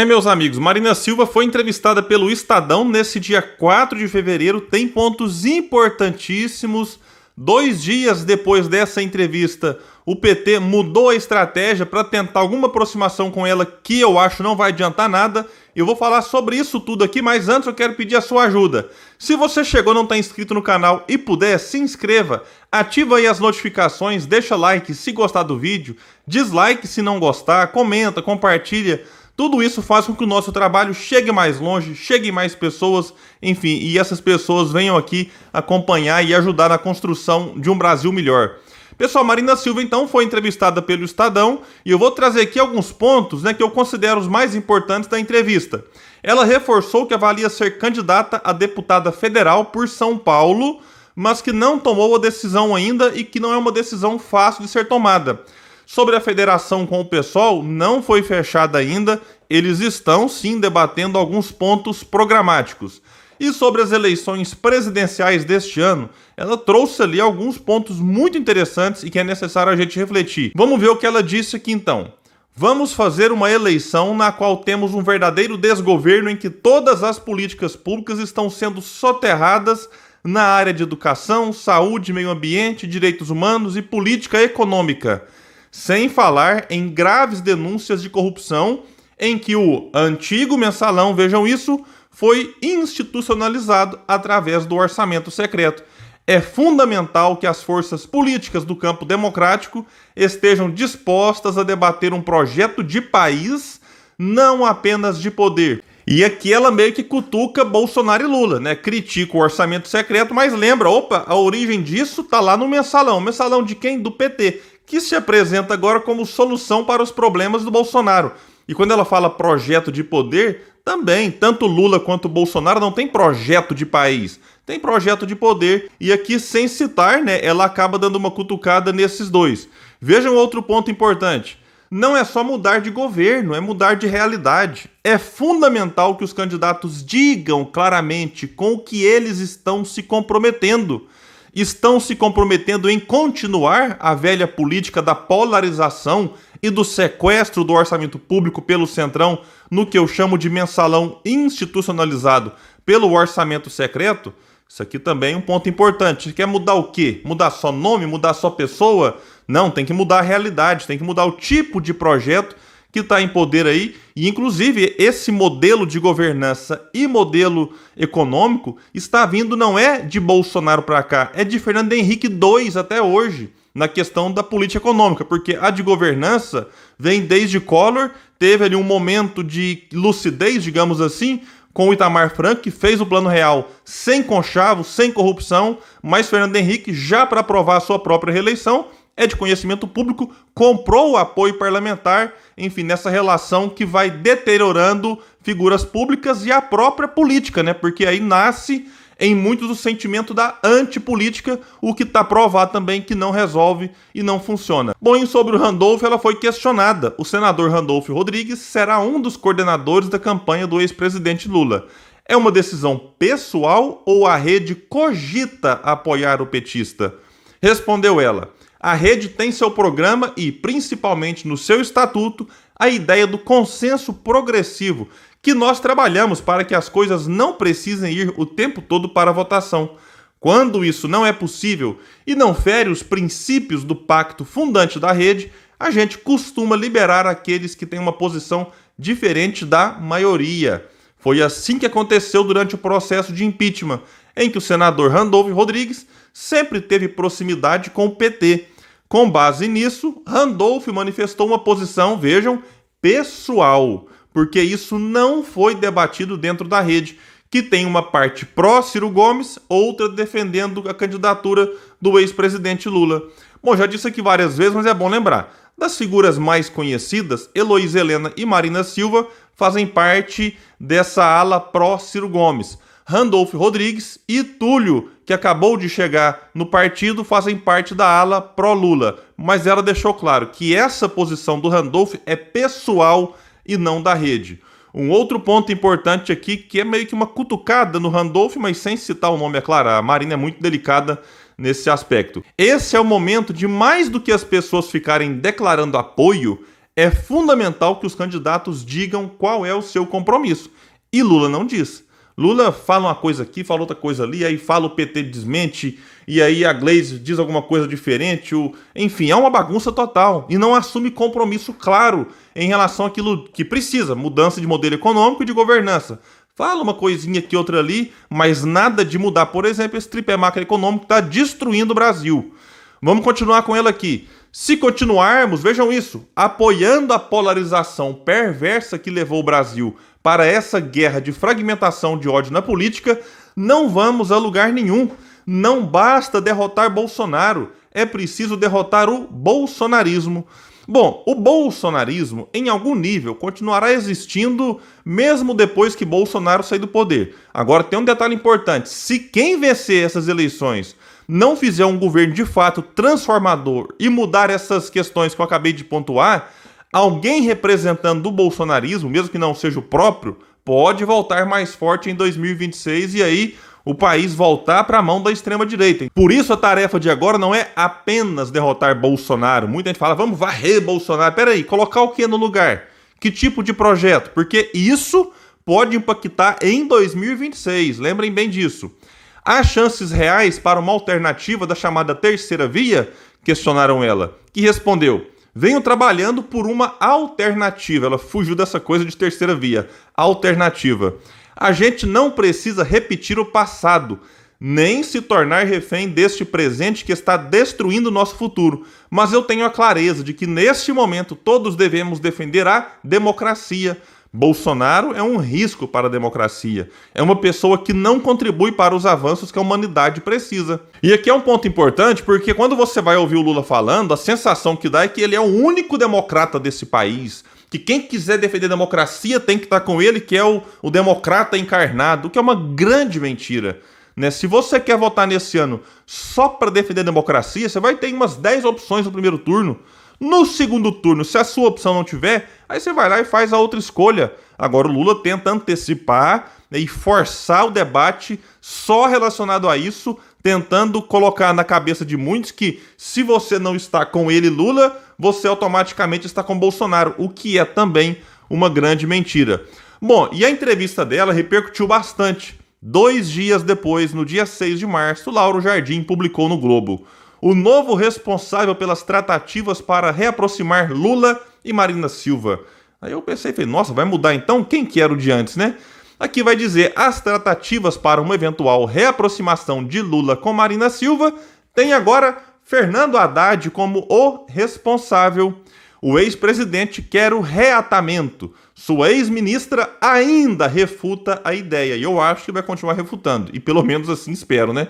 Meus amigos, Marina Silva foi entrevistada pelo Estadão nesse dia 4 de fevereiro. Tem pontos importantíssimos. 2 dias depois dessa entrevista, o PT mudou a estratégia para tentar alguma aproximação com ela, que eu acho não vai adiantar nada. Eu vou falar sobre isso tudo aqui, mas antes eu quero pedir a sua ajuda. Se você chegou e não está inscrito no canal e puder, se inscreva, ativa aí as notificações, deixa like se gostar do vídeo, dislike se não gostar, comenta, compartilha. Tudo isso faz com que o nosso trabalho chegue mais longe, chegue mais pessoas, enfim, e essas pessoas venham aqui acompanhar e ajudar na construção de um Brasil melhor. Pessoal, Marina Silva então foi entrevistada pelo Estadão e eu vou trazer aqui alguns pontos, que eu considero os mais importantes da entrevista. Ela reforçou que avalia ser candidata a deputada federal por São Paulo, mas que não tomou a decisão ainda e que não é uma decisão fácil de ser tomada. Sobre a federação com o PSOL, não foi fechada ainda, eles estão sim debatendo alguns pontos programáticos. E sobre as eleições presidenciais deste ano, ela trouxe ali alguns pontos muito interessantes e que é necessário a gente refletir. Vamos ver o que ela disse aqui então. Vamos fazer uma eleição na qual temos um verdadeiro desgoverno em que todas as políticas públicas estão sendo soterradas na área de educação, saúde, meio ambiente, direitos humanos e política econômica. Sem falar em graves denúncias de corrupção em que o antigo mensalão, vejam isso, foi institucionalizado através do orçamento secreto. É fundamental que as forças políticas do campo democrático estejam dispostas a debater um projeto de país, não apenas de poder. E aqui ela meio que cutuca Bolsonaro e Lula, Critica o orçamento secreto, mas lembra, a origem disso tá lá no mensalão. O mensalão de quem? Do PT, que se apresenta agora como solução para os problemas do Bolsonaro. E quando ela fala projeto de poder, também, tanto Lula quanto Bolsonaro não tem projeto de país, tem projeto de poder. E aqui, sem citar, ela acaba dando uma cutucada nesses dois. Vejam outro ponto importante. Não é só mudar de governo, é mudar de realidade. É fundamental que os candidatos digam claramente com o que eles estão se comprometendo. Estão se comprometendo em continuar a velha política da polarização e do sequestro do orçamento público pelo Centrão no que eu chamo de mensalão institucionalizado pelo orçamento secreto? Isso aqui também é um ponto importante. Quer mudar o quê? Mudar só nome? Mudar só pessoa? Não, tem que mudar a realidade, tem que mudar o tipo de projeto que está em poder aí, e inclusive esse modelo de governança e modelo econômico está vindo não é de Bolsonaro para cá, é de Fernando Henrique II até hoje, na questão da política econômica, porque a de governança vem desde Collor, teve ali um momento de lucidez, digamos assim, com o Itamar Franco, que fez o Plano Real sem conchavo, sem corrupção, mas Fernando Henrique, já para aprovar a sua própria reeleição, é de conhecimento público, comprou o apoio parlamentar, enfim, nessa relação que vai deteriorando figuras públicas e a própria política, porque aí nasce em muitos o sentimento da antipolítica, o que está provado também que não resolve e não funciona. Bom, e sobre o Randolph, ela foi questionada. O senador Randolph Rodrigues será um dos coordenadores da campanha do ex-presidente Lula. É uma decisão pessoal ou a rede cogita apoiar o petista? Respondeu ela. A rede tem seu programa e, principalmente no seu estatuto, a ideia do consenso progressivo, que nós trabalhamos para que as coisas não precisem ir o tempo todo para a votação. Quando isso não é possível e não fere os princípios do pacto fundante da rede, a gente costuma liberar aqueles que têm uma posição diferente da maioria. Foi assim que aconteceu durante o processo de impeachment, em que o senador Randolph Rodrigues sempre teve proximidade com o PT. Com base nisso, Randolph manifestou uma posição, vejam, pessoal, porque isso não foi debatido dentro da rede, que tem uma parte pró-Ciro Gomes, outra defendendo a candidatura do ex-presidente Lula. Bom, já disse aqui várias vezes, mas é bom lembrar. Das figuras mais conhecidas, Heloísa Helena e Marina Silva fazem parte dessa ala pró-Ciro Gomes. Randolph Rodrigues e Túlio, que acabou de chegar no partido, fazem parte da ala pró-Lula. Mas ela deixou claro que essa posição do Randolph é pessoal e não da rede. Um outro ponto importante aqui, que é meio que uma cutucada no Randolph, mas sem citar o nome, é claro, a Marina é muito delicada nesse aspecto. Esse é o momento de, mais do que as pessoas ficarem declarando apoio, É fundamental que os candidatos digam qual é o seu compromisso. E Lula não diz. Lula fala uma coisa aqui, fala outra coisa ali, aí fala o PT desmente, e aí a Glaze diz alguma coisa diferente. Enfim, é uma bagunça total. E não assume compromisso claro em relação àquilo que precisa, mudança de modelo econômico e de governança. Fala uma coisinha aqui, outra ali, mas nada de mudar, por exemplo, esse tripé macroeconômico que está destruindo o Brasil. Vamos continuar com ela aqui. Se continuarmos, vejam isso, apoiando a polarização perversa que levou o Brasil para essa guerra de fragmentação de ódio na política, não vamos a lugar nenhum. Não basta derrotar Bolsonaro, é preciso derrotar o bolsonarismo. Bom, o bolsonarismo, em algum nível, continuará existindo mesmo depois que Bolsonaro sair do poder. Agora, tem um detalhe importante. Se quem vencer essas eleições não fizer um governo de fato transformador e mudar essas questões que eu acabei de pontuar, alguém representando o bolsonarismo, mesmo que não seja o próprio, pode voltar mais forte em 2026 e aí o país voltar para a mão da extrema-direita. Por isso a tarefa de agora não é apenas derrotar Bolsonaro. Muita gente fala, vamos varrer Bolsonaro. Peraí, colocar o que no lugar? Que tipo de projeto? Porque isso pode impactar em 2026, lembrem bem disso. Há chances reais para uma alternativa da chamada terceira via? Questionaram ela, que respondeu, venho trabalhando por uma alternativa. Ela fugiu dessa coisa de terceira via. Alternativa. A gente não precisa repetir o passado, nem se tornar refém deste presente que está destruindo o nosso futuro. Mas eu tenho a clareza de que, neste momento, todos devemos defender a democracia. Bolsonaro é um risco para a democracia. É uma pessoa que não contribui para os avanços que a humanidade precisa. E aqui é um ponto importante, porque quando você vai ouvir o Lula falando, a sensação que dá é que ele é o único democrata desse país, que quem quiser defender a democracia tem que estar com ele, que é o democrata encarnado, o que é uma grande mentira. Né? Se você quer votar nesse ano só para defender a democracia, você vai ter umas 10 opções no primeiro turno. No segundo turno, se a sua opção não tiver, aí você vai lá e faz a outra escolha. Agora o Lula tenta antecipar, né, e forçar o debate só relacionado a isso, tentando colocar na cabeça de muitos que se você não está com ele, Lula, você automaticamente está com Bolsonaro, o que é também uma grande mentira. Bom, e a entrevista dela repercutiu bastante. 2 dias depois, no dia 6 de março, Lauro Jardim publicou no Globo: o novo responsável pelas tratativas para reaproximar Lula e Marina Silva. Aí eu pensei, nossa, vai mudar então? Quem que era o de antes, né? Aqui vai dizer, as tratativas para uma eventual reaproximação de Lula com Marina Silva tem agora Fernando Haddad como o responsável. O ex-presidente quer o reatamento. Sua ex-ministra ainda refuta a ideia. E eu acho que vai continuar refutando. E pelo menos assim espero, né?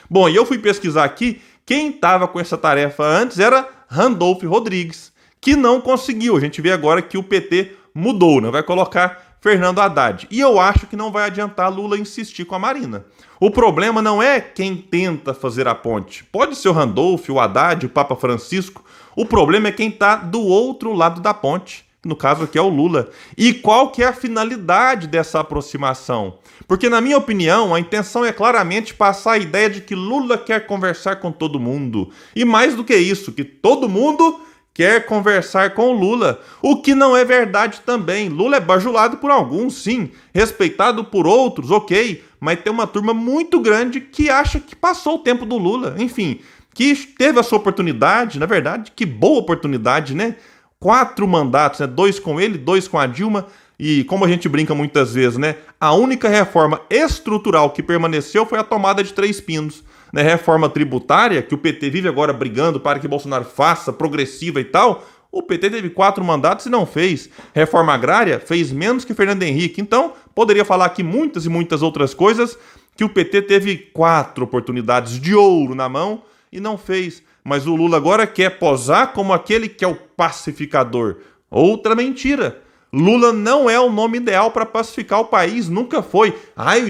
Bom, e eu fui pesquisar aqui. Quem estava com essa tarefa antes era Randolph Rodrigues, que não conseguiu. A gente vê agora que o PT mudou, né? Vai colocar Fernando Haddad. E eu acho que não vai adiantar Lula insistir com a Marina. O problema não é quem tenta fazer a ponte. Pode ser o Randolph, o Haddad, o Papa Francisco. O problema é quem está do outro lado da ponte. No caso aqui é o Lula. E qual que é a finalidade dessa aproximação? Porque, na minha opinião, a intenção é claramente passar a ideia de que Lula quer conversar com todo mundo. E mais do que isso, que todo mundo quer conversar com o Lula. O que não é verdade também. Lula é bajulado por alguns, sim. Respeitado por outros, ok. Mas tem uma turma muito grande que acha que passou o tempo do Lula. Enfim, que teve a sua oportunidade. Na verdade, que boa oportunidade, né? 4 mandatos, né? 2 com ele, 2 com a Dilma. E como a gente brinca muitas vezes, né? A única reforma estrutural que permaneceu foi a tomada de 3 pinos. Né? Reforma tributária, que o PT vive agora brigando para que Bolsonaro faça, progressiva e tal. O PT teve 4 mandatos e não fez. Reforma agrária fez menos que Fernando Henrique. Então, poderia falar aqui muitas e muitas outras coisas que o PT teve 4 oportunidades de ouro na mão e não fez. Mas o Lula agora quer posar como aquele que é o pacificador. Outra mentira. Lula não é o nome ideal para pacificar o país, nunca foi.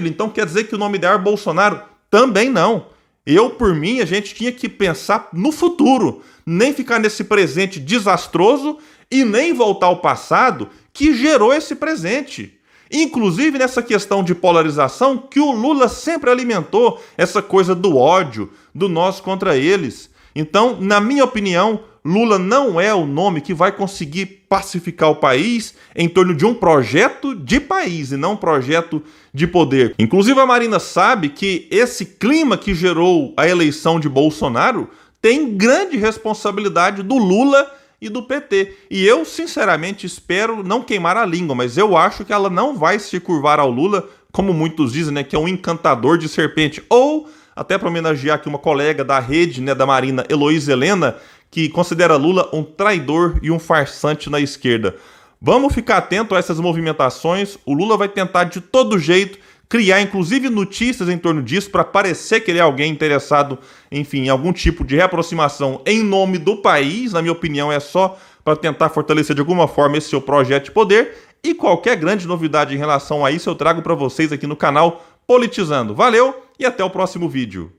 Então quer dizer que o nome ideal é Bolsonaro? Também não. Eu, por mim, a gente tinha que pensar no futuro, nem ficar nesse presente desastroso e nem voltar ao passado que gerou esse presente. Inclusive nessa questão de polarização que o Lula sempre alimentou, essa coisa do ódio, do nós contra eles. Então, na minha opinião, Lula não é o nome que vai conseguir pacificar o país em torno de um projeto de país e não um projeto de poder. Inclusive a Marina sabe que esse clima que gerou a eleição de Bolsonaro tem grande responsabilidade do Lula e do PT. E eu, sinceramente, espero não queimar a língua, mas eu acho que ela não vai se curvar ao Lula, como muitos dizem, né, que é um encantador de serpente. Ou, até para homenagear aqui uma colega da rede, né, da Marina, Heloísa Helena, que considera Lula um traidor e um farsante na esquerda. Vamos ficar atento a essas movimentações. O Lula vai tentar de todo jeito criar, inclusive, notícias em torno disso para parecer que ele é alguém interessado, enfim, em algum tipo de reaproximação em nome do país. Na minha opinião, é só para tentar fortalecer de alguma forma esse seu projeto de poder. E qualquer grande novidade em relação a isso eu trago para vocês aqui no canal Politizando. Valeu e até o próximo vídeo.